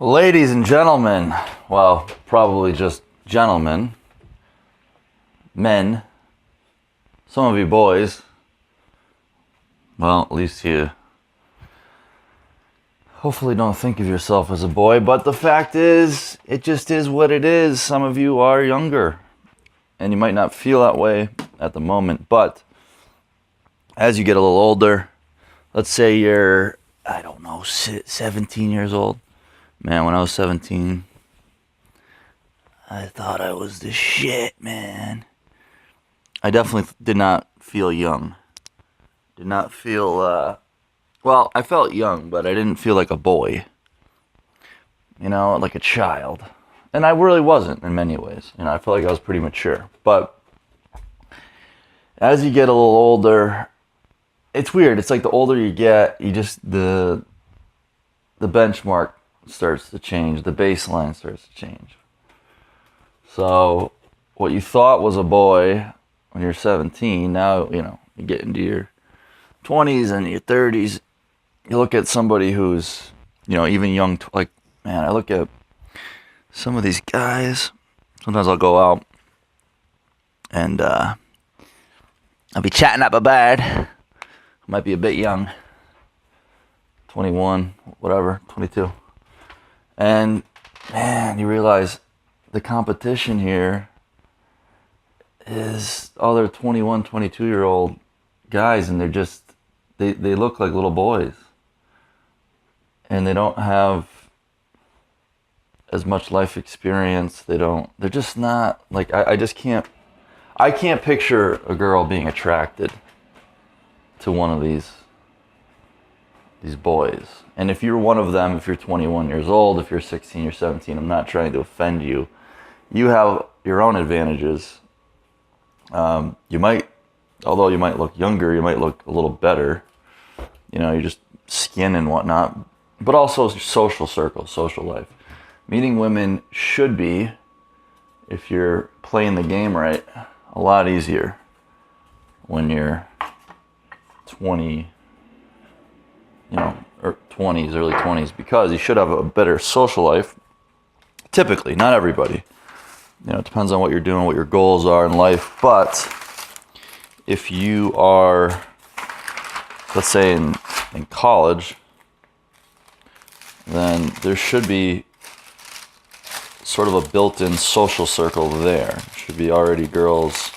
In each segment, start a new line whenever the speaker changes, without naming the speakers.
Ladies and gentlemen, well, probably just gentlemen, men, some of you boys, well, at least you hopefully don't think of yourself as a boy, but the fact is, it just is what it is. Some of you are younger, and you might not feel that way at the moment, but as you get a little older, let's say you're, 17 years old. Man, when I was 17, I thought I was the shit, man. I definitely did not feel young. Did not feel, well, I felt young, but I didn't feel like a boy. You know, like a child. And I really wasn't in many ways. You know, I felt like I was pretty mature. But as you get a little older, it's weird. It's like the older you get, you just, the benchmark starts to change. The baseline starts to change. So what you thought was a boy when you're 17, now, you know, you get into your 20s and your 30s, you look at somebody who's, you know, even young, like, man, I look at some of these guys, sometimes I'll go out and I'll be chatting up a bird, might be a bit young, 21, whatever, 22. And, man, you realize the competition here is other 21, 22-year-old guys, and they're just, they look like little boys. And they don't have as much life experience. They're just not, like, I can't picture a girl being attracted to one of these boys. And if you're one of them, if you're 21 years old, if you're 16 or 17, I'm not trying to offend you. You have your own advantages. Although you might look younger, you might look a little better. You know, you're just skin and whatnot. But also social circle, social life. Meeting women should be, if you're playing the game right, a lot easier when you're 20, you know, or 20s, early 20s, because you should have a better social life. Typically, not everybody. You know, it depends on what you're doing, what your goals are in life. But if you are, let's say in college, then there should be sort of a built-in social circle there. There should be already girls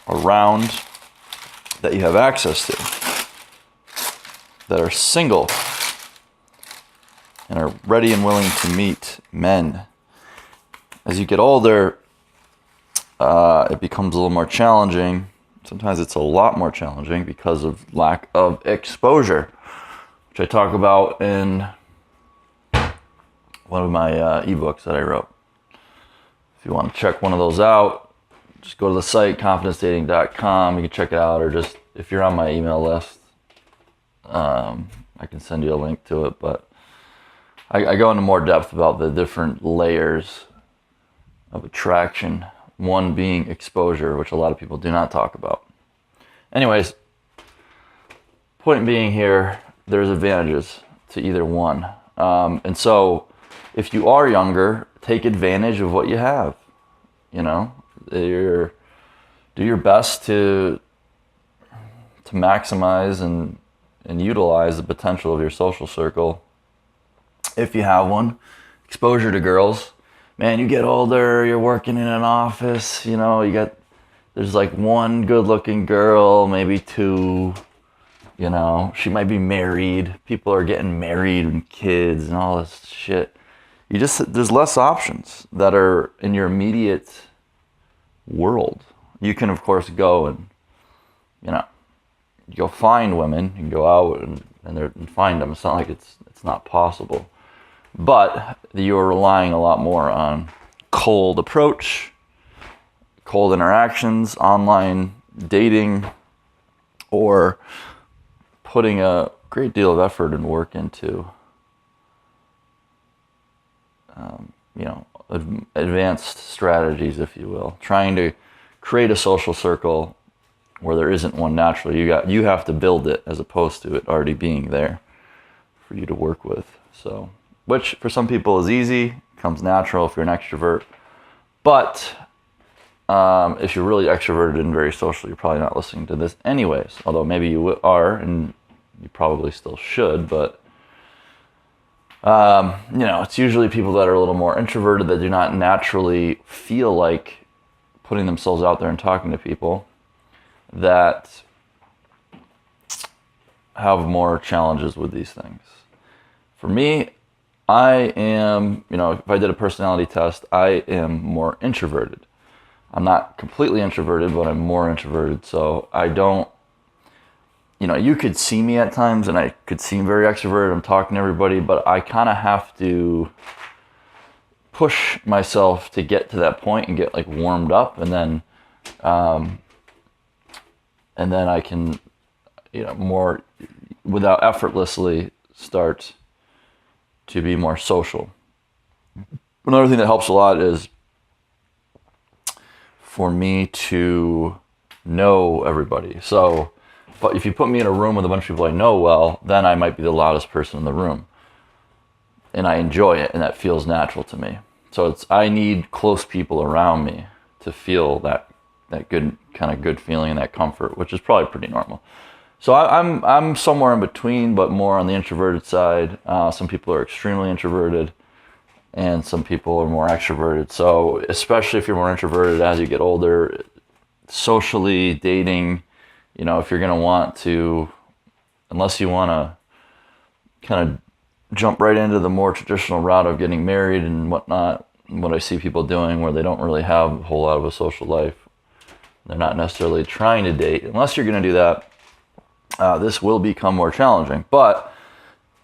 around that you have access to, that are single and are ready and willing to meet men. As you get older, it becomes a little more challenging. Sometimes it's a lot more challenging because of lack of exposure, which I talk about in one of my ebooks that I wrote. If you want to check one of those out, just go to the site, confidencedating.com. You can check it out, or just, if you're on my email list, I can send you a link to it. But I go into more depth about the different layers of attraction, one being exposure, which a lot of people do not talk about. Anyways, point being here, there's advantages to either one. And so if you are younger, take advantage of what you have. You know, do your best to maximize and utilize the potential of your social circle. If you have one, exposure to girls. Man, you get older, you're working in an office, you know, there's like one good looking girl, maybe two, you know, she might be married. People are getting married and kids and all this shit. There's less options that are in your immediate world. You can, of course, go and, you know, go find women. You can go out and find them. It's not like it's not possible. But you're relying a lot more on cold approach, cold interactions, online dating, or putting a great deal of effort and work into, you know, advanced strategies, if you will. Trying to create a social circle where there isn't one naturally. You have to build it as opposed to it already being there for you to work with. So which for some people is easy, comes natural if you're an extrovert. But if you're really extroverted and very social, you're probably not listening to this anyways. Although maybe you are, and you probably still should. But it's usually people that are a little more introverted that do not naturally feel like putting themselves out there and talking to people that have more challenges with these things. For me, I am, if I did a personality test, I am more introverted. I'm not completely introverted, but I'm more introverted. So I don't, you could see me at times and I could seem very extroverted. I'm talking to everybody, but I kind of have to push myself to get to that point and get like warmed up, and then I can, more without effortlessly start to be more social. Another thing that helps a lot is for me to know everybody. So, but if you put me in a room with a bunch of people I know well, then I might be the loudest person in the room. And I enjoy it, and that feels natural to me. So I need close people around me to feel that good kind of good feeling and that comfort, which is probably pretty normal. So I'm somewhere in between, but more on the introverted side. Some people are extremely introverted, and some people are more extroverted. So especially if you're more introverted as you get older, socially, dating, if you're going to want to, unless you want to kind of jump right into the more traditional route of getting married and whatnot, what I see people doing where they don't really have a whole lot of a social life. They're not necessarily trying to date. Unless you're going to do that, this will become more challenging. But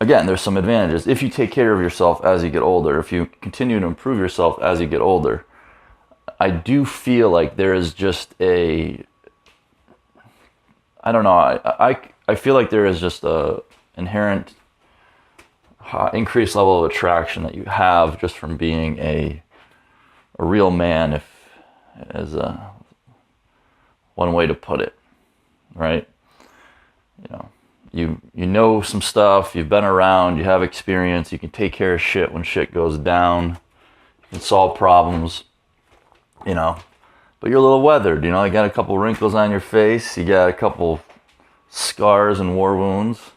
again, there's some advantages. If you take care of yourself as you get older, if you continue to improve yourself as you get older, I do feel like there is just I don't know, I feel like there is just a inherent increased level of attraction that you have just from being a real man, as one way to put it, right? You know some stuff, you've been around, you have experience, you can take care of shit when shit goes down, you can solve problems, but you're a little weathered, you got a couple wrinkles on your face, you got a couple scars and war wounds.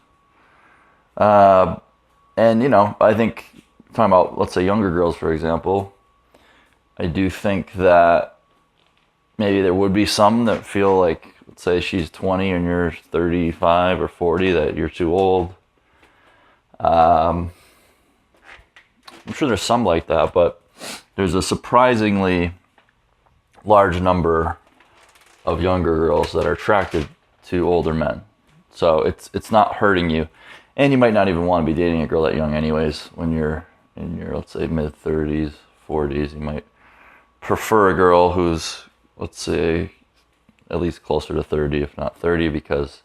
And, I think, talking about, let's say, younger girls, for example, I do think that maybe there would be some that feel like, let's say she's 20 and you're 35 or 40, that you're too old. I'm sure there's some like that, but there's a surprisingly large number of younger girls that are attracted to older men. So it's not hurting you. And you might not even want to be dating a girl that young anyways. When you're in your, let's say, mid-30s, 40s, you might prefer a girl who's, let's say, at least closer to 30, if not 30, because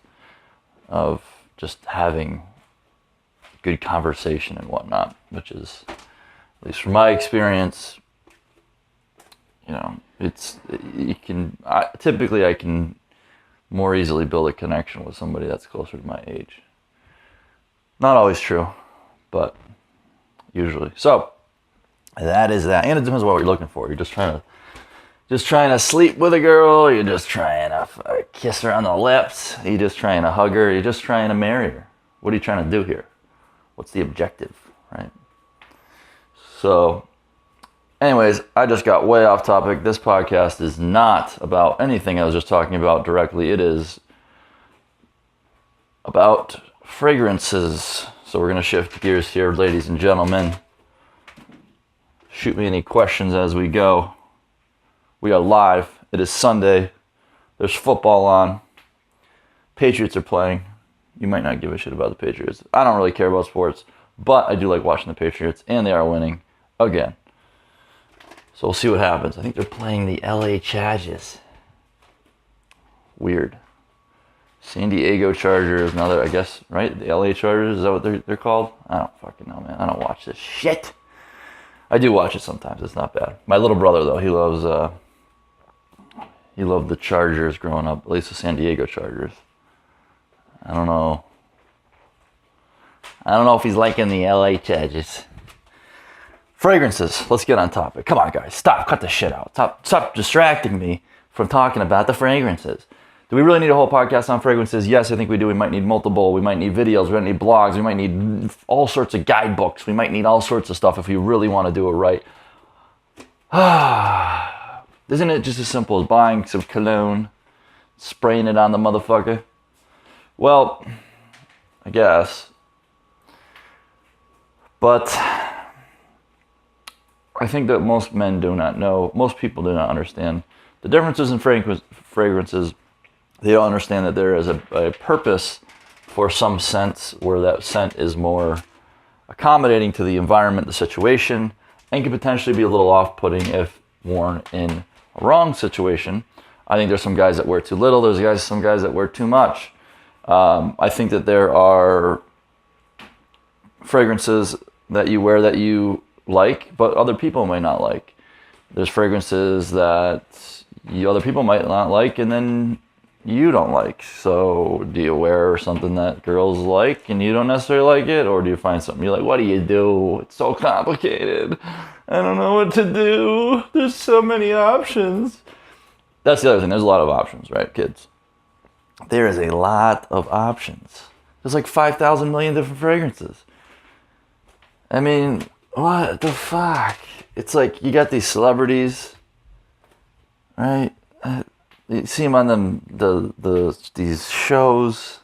of just having good conversation and whatnot, which is, at least from my experience, typically I can more easily build a connection with somebody that's closer to my age. Not always true, but usually. So that is that. And it depends on what you're looking for. You're just trying to sleep with a girl. You're just trying to kiss her on the lips. You're just trying to hug her. You're just trying to marry her. What are you trying to do here? What's the objective, right? So, anyways, I just got way off topic. This podcast is not about anything I was just talking about directly. It is about fragrances. So we're going to shift gears here, ladies and gentlemen. Shoot me any questions as we go. We are live. It is Sunday. There's football on. Patriots are playing. You might not give a shit about the Patriots. I don't really care about sports, but I do like watching the Patriots, and they are winning again. So we'll see what happens. I think they're playing the LA Chargers. Weird. San Diego Chargers, another, I guess, right? The LA Chargers, is that what they're called? I don't fucking know, man. I don't watch this shit. I do watch it sometimes. It's not bad. My little brother, though, he loved the Chargers growing up, at least the San Diego Chargers. I don't know if he's liking the LA Chargers. Fragrances. Let's get on topic. Come on, guys. Stop. Cut the shit out. Stop distracting me from talking about the fragrances. Do we really need a whole podcast on fragrances? Yes, I think we do. We might need multiple. We might need videos. We might need blogs. We might need all sorts of guidebooks. We might need all sorts of stuff if we really want to do it right. Isn't it just as simple as buying some cologne, spraying it on the motherfucker? Well, I guess. But I think that most men do not know, most people do not understand the differences in fragrances. They don't understand that there is a purpose for some scents where that scent is more accommodating to the environment, the situation, and can potentially be a little off-putting if worn in a wrong situation. I think there's some guys that wear too little. There's some guys that wear too much. I think that there are fragrances that you wear that you like, but other people might not like. There's fragrances that other people might not like, and then you don't like. So do you wear something that girls like and you don't necessarily like it, or do you find something you're like, what do you do? It's so complicated. I don't know what to do. There's so many options. That's the other thing. There's a lot of options, right, kids? There is a lot of options. There's like 5,000 million different fragrances. I mean, what the fuck? It's like you got these celebrities, right? You see them on these shows,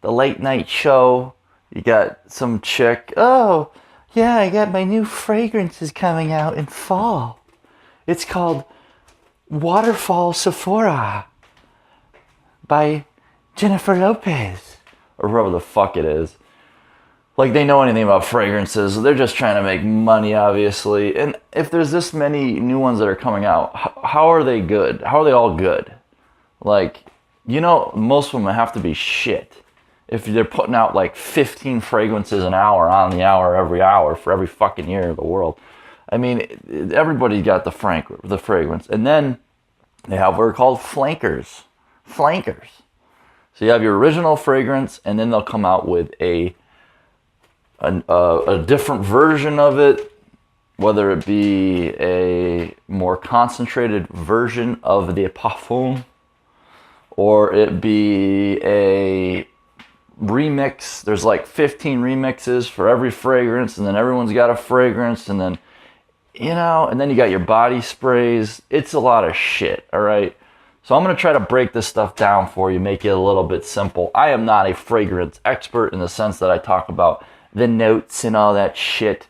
the late night show. You got some chick. Oh, yeah, I got my new fragrances coming out in fall. It's called Waterfall Sephora by Jennifer Lopez, or whoever the fuck it is. Like, they know anything about fragrances. They're just trying to make money, obviously. And if there's this many new ones that are coming out, how are they good? How are they all good? Like, you know, most of them have to be shit. If they're putting out like 15 fragrances an hour, on the hour, every hour, for every fucking year of the world. I mean, everybody's got the fragrance. And then they have what are called flankers. Flankers. So you have your original fragrance, and then they'll come out with a different version of it, whether it be a more concentrated version of the parfum, or it be a remix. There's like 15 remixes for every fragrance, and then everyone's got a fragrance, and then, you know, and then you got your body sprays. It's a lot of shit, all right? So I'm going to try to break this stuff down for you, make it a little bit simple. I am not a fragrance expert in the sense that I talk about the notes and all that shit,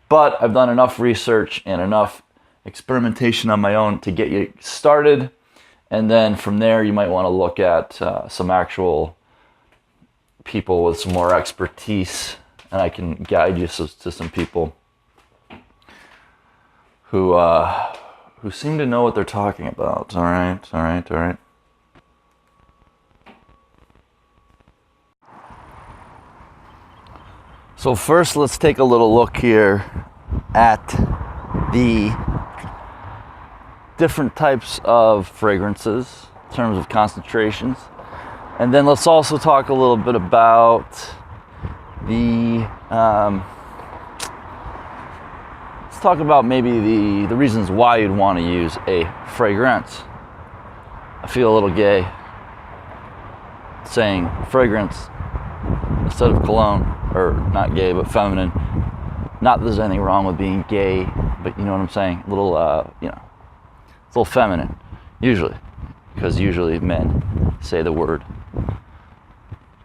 but I've done enough research and enough experimentation on my own to get you started, and then from there you might want to look at some actual people with some more expertise, and I can guide you to some people who seem to know what they're talking about. All right. So first, let's take a little look here at the different types of fragrances in terms of concentrations. And then let's also talk a little bit about let's talk about maybe the reasons why you'd want to use a fragrance. I feel a little gay saying fragrance instead of cologne, or not gay, but feminine. Not that there's anything wrong with being gay, but you know what I'm saying? A little, it's a little feminine, usually, because usually men say the word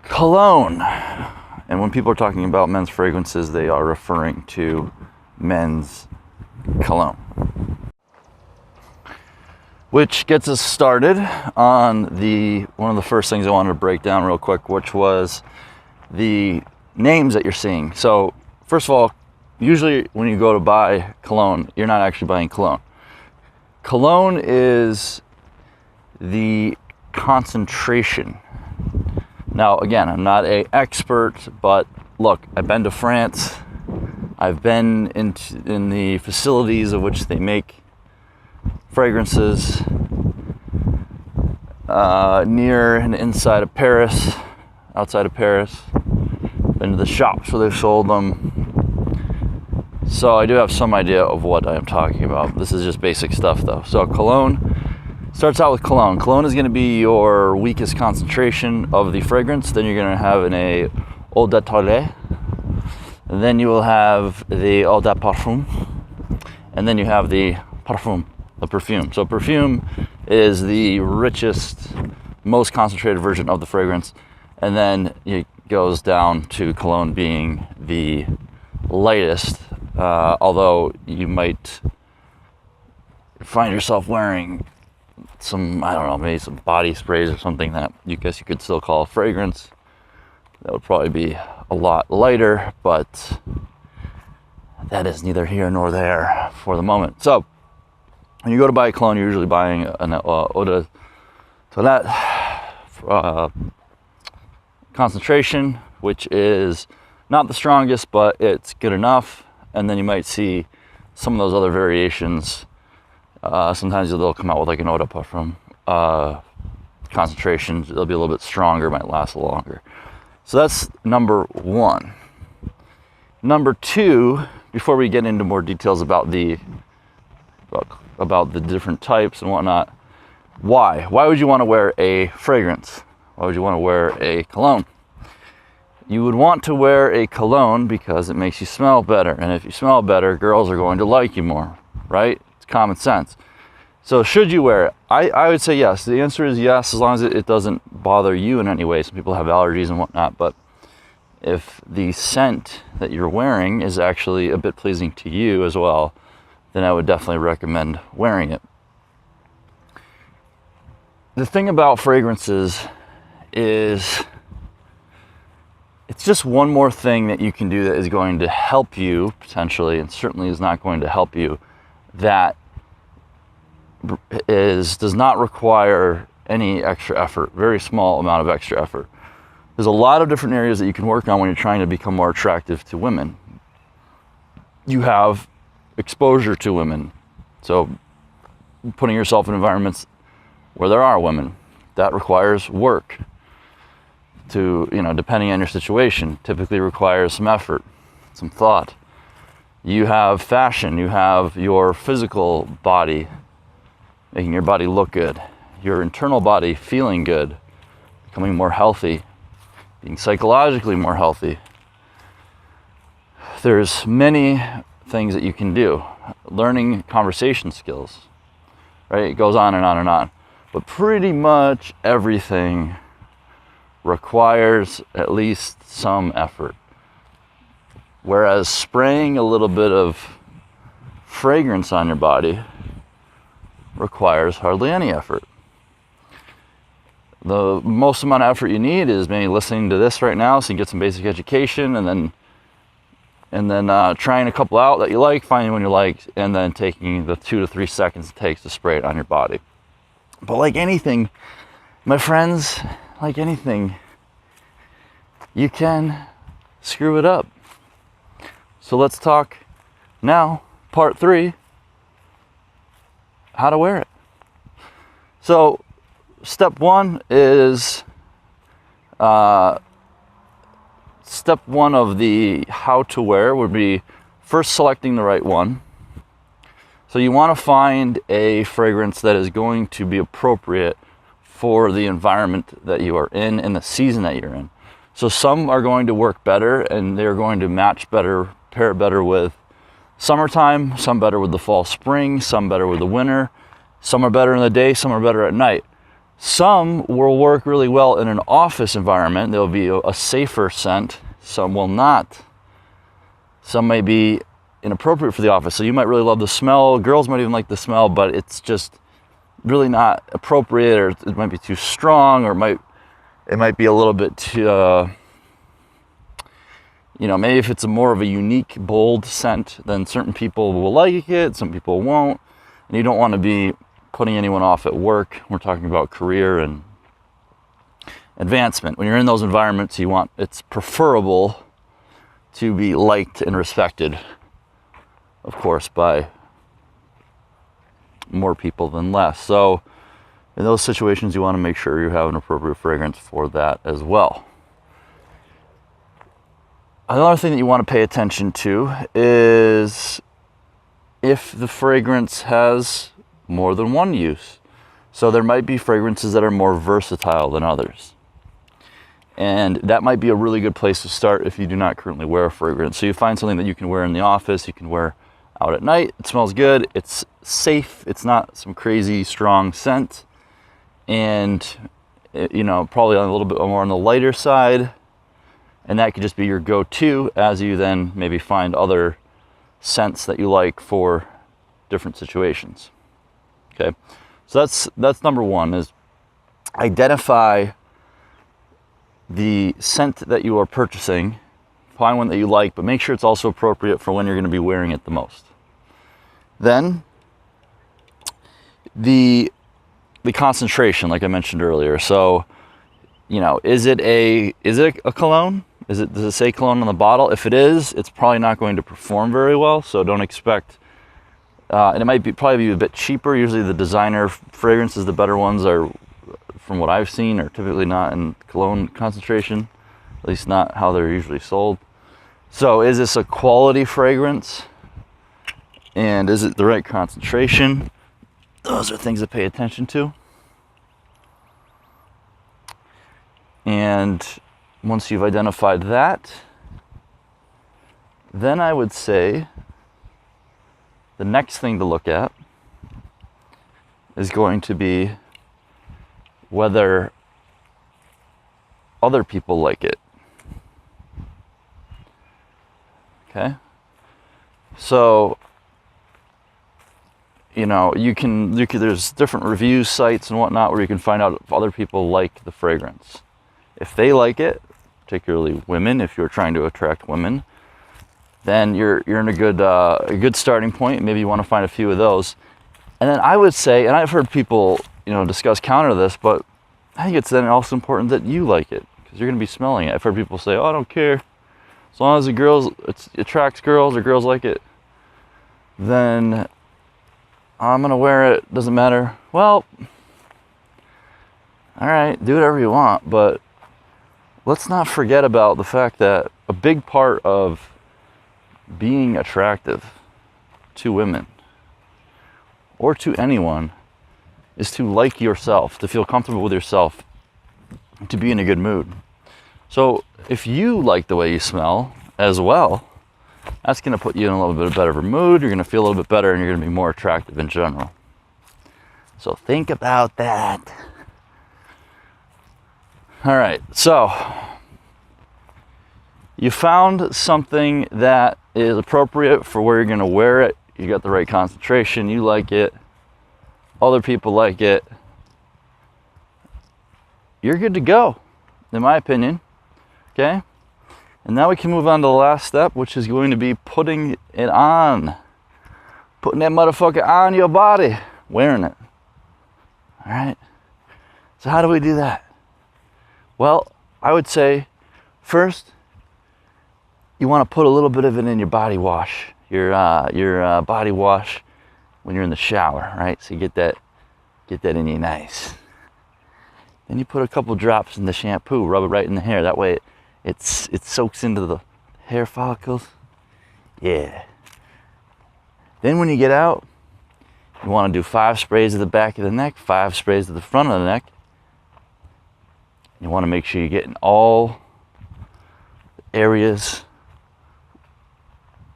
cologne. And when people are talking about men's fragrances, they are referring to men's cologne. Which gets us started on one of the first things I wanted to break down real quick, which was the names that you're seeing. So first of all, usually when you go to buy cologne, you're not actually buying cologne. Cologne is the concentration. Now again, I'm not an expert, but look, I've been to France. I've been in the facilities of which they make fragrances near and inside of Paris, outside of Paris. Been to the shops where they've sold them. So I do have some idea of what I'm talking about. This is just basic stuff though. So cologne, starts out with cologne. Cologne is going to be your weakest concentration of the fragrance. Then you're going to have an eau de toilette. And then you will have the eau de parfum. And then you have the parfum, the perfume. So perfume is the richest, most concentrated version of the fragrance. And then it goes down to cologne being the lightest. Although you might find yourself wearing some, I don't know, maybe some body sprays or something that you guess you could still call a fragrance. That would probably be a lot lighter, but that is neither here nor there for the moment. So when you go to buy a cologne, you're usually buying an eau de toilette concentration, which is not the strongest, but it's good enough. And then you might see some of those other variations. Sometimes they'll come out with like an eau de parfum concentration. They'll be a little bit stronger, might last longer. So that's number one. Number two, before we get into more details about the different types and whatnot, why? Why would you want to wear a fragrance? Why would you want to wear a cologne? You would want to wear a cologne because it makes you smell better. And if you smell better, girls are going to like you more, right? It's common sense. So should you wear it? I would say yes. The answer is yes, as long as it doesn't bother you in any way. Some people have allergies and whatnot, but if the scent that you're wearing is actually a bit pleasing to you as well, then I would definitely recommend wearing it. The thing about fragrances is it's just one more thing that you can do that is going to help you potentially, and certainly is not going to help you, that does not require any extra effort, very small amount of extra effort. There's a lot of different areas that you can work on when you're trying to become more attractive to women. You have exposure to women. So putting yourself in environments where there are women, that requires work. To, depending on your situation, typically requires some effort, some thought. You have fashion, you have your physical body, making your body look good, your internal body feeling good, becoming more healthy, being psychologically more healthy. There's many things that you can do. Learning conversation skills, right? It goes on and on and on. But pretty much everything requires at least some effort. Whereas spraying a little bit of fragrance on your body requires hardly any effort. The most amount of effort you need is maybe listening to this right now so you can get some basic education, and then trying a couple out that you like, finding one you like, and then taking the 2 to 3 seconds it takes to spray it on your body. But like anything, my friends, like anything, you can screw it up. So let's talk now, part 3, how to wear it. So step one of the how to wear would be first selecting the right one. So you want to find a fragrance that is going to be appropriate for the environment that you are in and the season that you're in. So some are going to work better and they're going to match better, pair better with summertime, some better with the fall, spring, some better with the winter. Some are better in the day, some are better at night. Some will work really well in an office environment. There'll be a safer scent. Some will not. Some may be inappropriate for the office. So you might really love the smell. Girls might even like the smell, but it's just really not appropriate, or it might be too strong, or it might be a little bit too, maybe if it's more of a unique, bold scent, then certain people will like it, some people won't. And you don't want to be putting anyone off at work. We're talking about career and advancement. When you're in those environments, it's preferable to be liked and respected, of course, by more people than less. So in those situations, you want to make sure you have an appropriate fragrance for that as well. Another thing that you want to pay attention to is if the fragrance has more than one use. So there might be fragrances that are more versatile than others. And that might be a really good place to start if you do not currently wear a fragrance. So you find something that you can wear in the office, you can wear out at night, it smells good, it's safe, it's not some crazy strong scent, and you know, probably a little bit more on the lighter side. And that could just be your go-to as you then maybe find other scents that you like for different situations. Okay, so that's number one, is identify the scent that you are purchasing. Find one that you like, but make sure it's also appropriate for when you're going to be wearing it the most. Then the concentration, like I mentioned earlier. So, you know, is it a cologne? Does it say cologne on the bottle? If it is, it's probably not going to perform very well. So don't expect. And it might probably be a bit cheaper. Usually the designer fragrances, the better ones, are, from what I've seen, are typically not in cologne concentration. At least not how they're usually sold. So is this a quality fragrance? And is it the right concentration? Those are things to pay attention to. And once you've identified that, then I would say the next thing to look at is going to be whether other people like it. Okay? So, you know, there's different review sites and whatnot where you can find out if other people like the fragrance. If they like it, particularly women, if you're trying to attract women, then you're in a good starting point. Maybe you want to find a few of those. And then I would say, and I've heard people, you know, discuss counter this, but I think it's then also important that you like it, because you're going to be smelling it. I've heard people say, "Oh, I don't care, as long as it attracts girls or girls like it, then I'm going to wear it. Doesn't matter." Well, all right, do whatever you want, but let's not forget about the fact that a big part of being attractive to women or to anyone is to like yourself, to feel comfortable with yourself, to be in a good mood. So if you like the way you smell as well, that's going to put you in a little bit better of a mood. You're going to feel a little bit better, and you're going to be more attractive in general. So think about that. All right, so you found something that is appropriate for where you're going to wear it. You got the right concentration. You like it. Other people like it. You're good to go, in my opinion. Okay? And now we can move on to the last step, which is going to be putting it on. Putting that motherfucker on your body. Wearing it. All right? So how do we do that? Well, I would say, first, you want to put a little bit of it in your body wash. Your body wash when you're in the shower, right? So you get that in you nice. Then you put a couple drops in the shampoo, rub it right in the hair. That way it soaks into the hair follicles. Yeah. Then when you get out, you want to do 5 sprays at the back of the neck, 5 sprays at the front of the neck. You want to make sure you're getting all the areas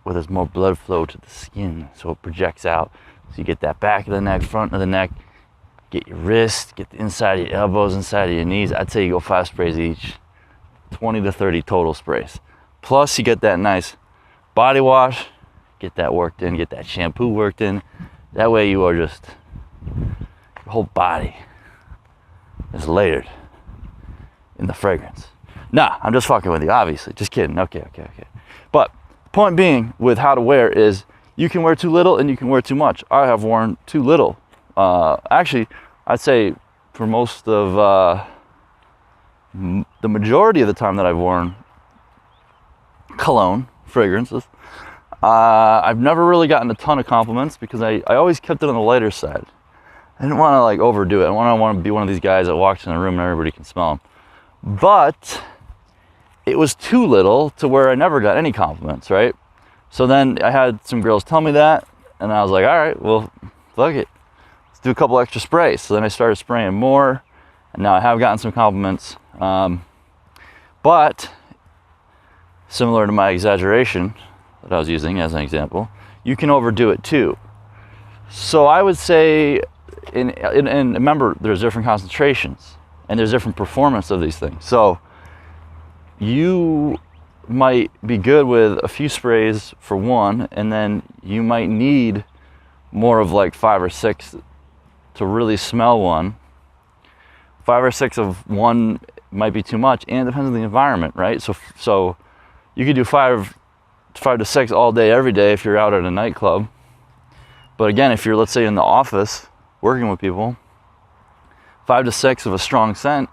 where there's more blood flow to the skin, so it projects out. So you get that back of the neck, front of the neck, get your wrist, get the inside of your elbows, inside of your knees. I'd say you go 5 sprays each, 20 to 30 total sprays. Plus you get that nice body wash, get that worked in, get that shampoo worked in. That way you are just, your whole body is layered in the fragrance. Nah, I'm just fucking with you, obviously. Just kidding. Okay. But point being with how to wear is you can wear too little and you can wear too much. I have worn too little. Actually, I'd say for most of the majority of the time that I've worn cologne fragrances, I've never really gotten a ton of compliments because I always kept it on the lighter side. I didn't want to like overdo it. I want to be one of these guys that walks in a room and everybody can smell them. But it was too little to where I never got any compliments, right? So then I had some girls tell me that, and I was like, all right, well, fuck it. Let's do a couple extra sprays. So then I started spraying more, and now I have gotten some compliments. But similar to my exaggeration that I was using as an example, you can overdo it too. So I would say, and remember, there's different concentrations and there's different performance of these things. So you might be good with a few sprays for one, and then you might need more of like 5 or 6 to really smell one. 5 or 6 of one might be too much, and it depends on the environment, right? So you could do 5 to 6 all day, every day if you're out at a nightclub. But again, if you're, let's say, in the office working with people, 5 to 6 of a strong scent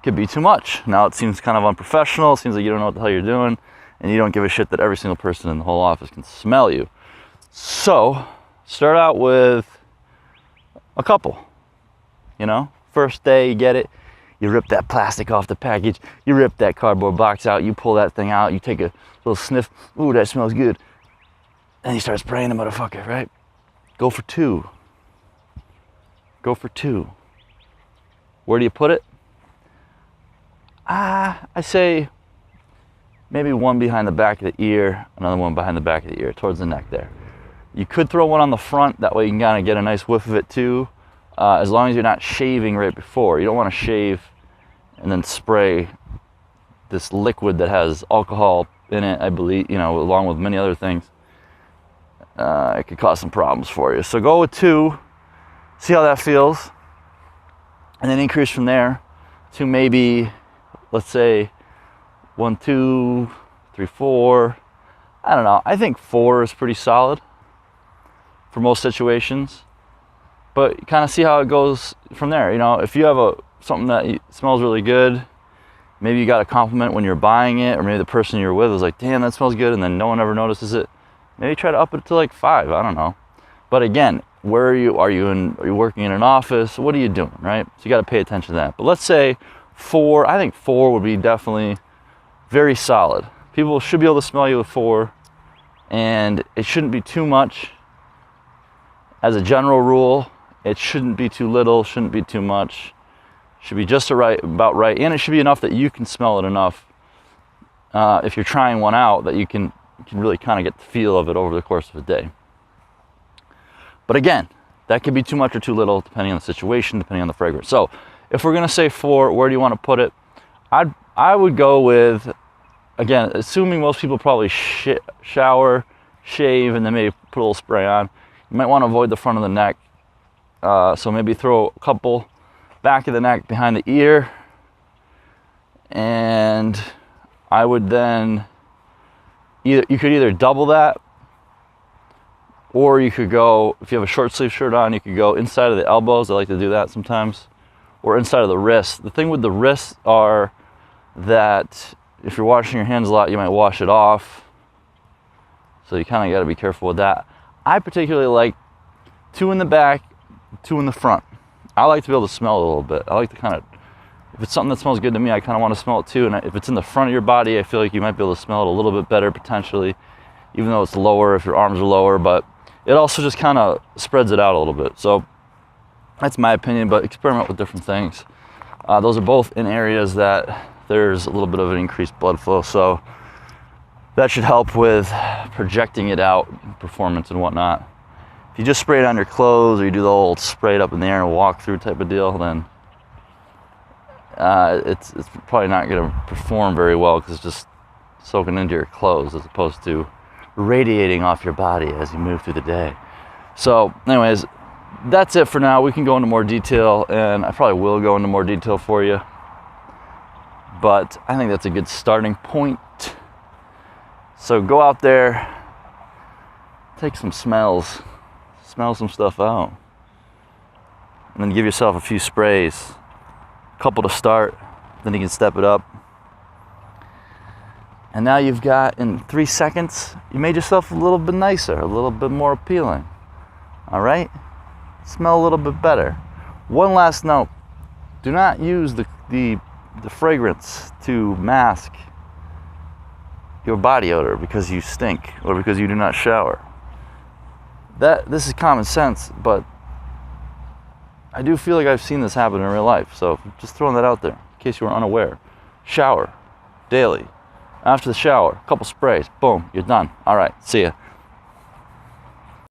could be too much. Now it seems kind of unprofessional. It seems like you don't know what the hell you're doing, and you don't give a shit that every single person in the whole office can smell you. So start out with a couple. You know, first day you get it, you rip that plastic off the package, you rip that cardboard box out, you pull that thing out, you take a little sniff, ooh, that smells good, and you start spraying the motherfucker, right? Go for 2. Go for 2. Where do you put it? I say maybe one behind the back of the ear, another one behind the back of the ear, towards the neck there. You could throw one on the front, that way you can kind of get a nice whiff of it too, as long as you're not shaving right before. You don't want to shave and then spray this liquid that has alcohol in it, I believe, you know, along with many other things. It could cause some problems for you. So go with 2, see how that feels, and then increase from there to maybe, let's say, 1, 2, 3, 4. I don't know. I think 4 is pretty solid for most situations. But kind of see how it goes from there. You know, if you have something that smells really good, maybe you got a compliment when you're buying it, or maybe the person you're with was like, damn, that smells good, and then no one ever notices it. Maybe try to up it to like 5, I don't know. But again, where are you? Are you working in an office? What are you doing, right? So you got to pay attention to that. But let's say 4, I think 4 would be definitely very solid. People should be able to smell you with 4, and it shouldn't be too much. As a general rule, it shouldn't be too little, shouldn't be too much. Should be just about right, and it should be enough that you can smell it enough. If you're trying one out, that you can really kind of get the feel of it over the course of a day. But again, that could be too much or too little, depending on the situation, depending on the fragrance. So if we're gonna say 4, where do you want to put it? I would go with, again, assuming most people probably shower, shave, and then maybe put a little spray on. You might want to avoid the front of the neck. So maybe throw a couple back of the neck, behind the ear, and I would then you could either double that, or you could go, if you have a short sleeve shirt on, you could go inside of the elbows. I like to do that sometimes, or inside of the wrists. The thing with the wrists are that if you're washing your hands a lot, you might wash it off. So you kind of got to be careful with that. I particularly like 2 in the back, 2 in the front. I like to be able to smell it a little bit. I like to kind of, if it's something that smells good to me, I kind of want to smell it too. And if it's in the front of your body, I feel like you might be able to smell it a little bit better potentially, even though it's lower, if your arms are lower. But it also just kind of spreads it out a little bit. So that's my opinion, but experiment with different things. Those are both in areas that there's a little bit of an increased blood flow. So that should help with projecting it out, performance and whatnot. If you just spray it on your clothes, or you do the old spray it up in the air and walk through type of deal, then it's probably not going to perform very well, because it's just soaking into your clothes as opposed to radiating off your body as you move through the day. So anyways, that's it for now. We can go into more detail, and I probably will go into more detail for you, but I think that's a good starting point. So go out there, take some smells, smell some stuff out, and then give yourself a few sprays, a couple to start, then you can step it up. And now you've got, in 3 seconds, you made yourself a little bit nicer, a little bit more appealing. All right? Smell a little bit better. One last note, do not use the fragrance to mask your body odor because you stink or because you do not shower. This is common sense, but I do feel like I've seen this happen in real life. So just throwing that out there in case you were unaware. Shower daily. After the shower, a couple sprays, boom, you're done. All right, see ya.